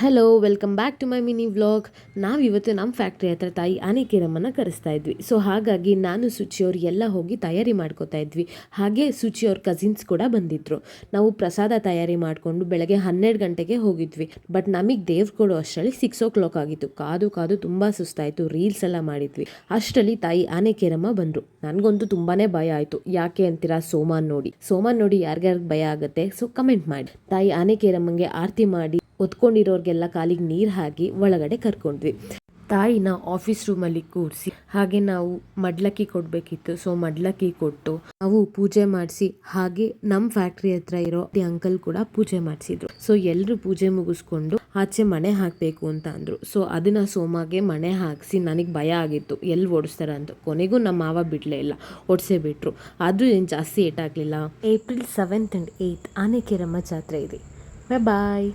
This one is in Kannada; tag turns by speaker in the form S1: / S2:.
S1: Hello welcome back to my mini vlog. ನಾವಿವತ್ತು ನಮ್ಮ ಫ್ಯಾಕ್ಟ್ರಿ ಹತ್ರ ತಾಯಿ ಆನೆಕೇರಮ್ಮನ ಕರೆಸ್ತಾ ಇದ್ವಿ. ಸೊ ಹಾಗಾಗಿ ನಾನು ಸುಚಿಯವ್ರು ಎಲ್ಲ ಹೋಗಿ ತಯಾರಿ ಮಾಡ್ಕೋತಾ ಇದ್ವಿ. ಹಾಗೆ ಸುಚಿಯವ್ರ ಕಸಿನ್ಸ್ ಕೂಡ ಬಂದಿದ್ರು. ನಾವು ಪ್ರಸಾದ ತಯಾರಿ ಮಾಡಿಕೊಂಡು ಬೆಳಗ್ಗೆ 12 ಗಂಟೆಗೆ ಹೋಗಿದ್ವಿ. ಬಟ್ ನಮಗೆ ದೇವ್ರು ಕೊಡೋ ಅಷ್ಟರಲ್ಲಿ 6 o'clock ಆಗಿತ್ತು. ಕಾದು ಕಾದು ತುಂಬ ಸುಸ್ತಾಯಿತು. ರೀಲ್ಸ್ ಎಲ್ಲ ಮಾಡಿದ್ವಿ. ಅಷ್ಟರಲ್ಲಿ ತಾಯಿ ಆನೆಕೇರಮ್ಮ ಬಂದರು. ನನಗಂತೂ ತುಂಬಾ ಭಯ ಆಯಿತು. ಯಾಕೆ ಅಂತೀರಾ? ಸೋಮಾನ್ ನೋಡಿ ಯಾರ್ಯಾರಿಗೆ ಭಯ ಆಗುತ್ತೆ? ಸೊ ಕಮೆಂಟ್ ಮಾಡಿ. ತಾಯಿ ಆನೆಕೇರಮ್ಮಂಗೆ ಆರತಿ ಮಾಡಿ ಒತ್ಕೊಂಡಿರೋರಿಗೆಲ್ಲ ಕಾಲಿಗೆ ನೀರು ಹಾಕಿ ಒಳಗಡೆ ಕರ್ಕೊಂಡ್ವಿ. ತಾಯಿನ ಆಫೀಸ್ ರೂಮಲ್ಲಿ ಕೂರಿಸಿ ಹಾಗೆ ನಾವು ಮಡ್ಲಕ್ಕಿ ಕೊಡಬೇಕಿತ್ತು. ಸೊ ಮಡ್ಲಕ್ಕಿ ಕೊಟ್ಟು ನಾವು ಪೂಜೆ ಮಾಡಿಸಿ ಹಾಗೆ ನಮ್ಮ ಫ್ಯಾಕ್ಟ್ರಿ ಹತ್ರ ಇರೋ ಅಂಕಲ್ ಕೂಡ ಪೂಜೆ ಮಾಡಿಸಿದ್ರು. ಸೊ ಎಲ್ಲರೂ ಪೂಜೆ ಮುಗಿಸ್ಕೊಂಡು ಆಚೆ ಮಣೆ ಹಾಕಬೇಕು ಅಂತ ಅಂದರು. ಸೊ ಅದನ್ನು ಸೋಮಾಗೆ ಮಣೆ ಹಾಕಿಸಿ ನನಗೆ ಭಯ ಆಗಿತ್ತು ಎಲ್ಲಿ ಓಡಿಸ್ತಾರೆ ಅಂತ. ಕೊನೆಗೂ ನಮ್ಮ ಮಾವ ಬಿಡಲೇ ಇಲ್ಲ, ಓಡಿಸೇ ಬಿಟ್ರು. ಆದರೂ ಏನು ಜಾಸ್ತಿ ಏಟಾಗಲಿಲ್ಲ. April 7th and 8th ಆನೆಕೇರಮ್ಮ ಜಾತ್ರೆ ಇದೆ. ಬಾಯ್.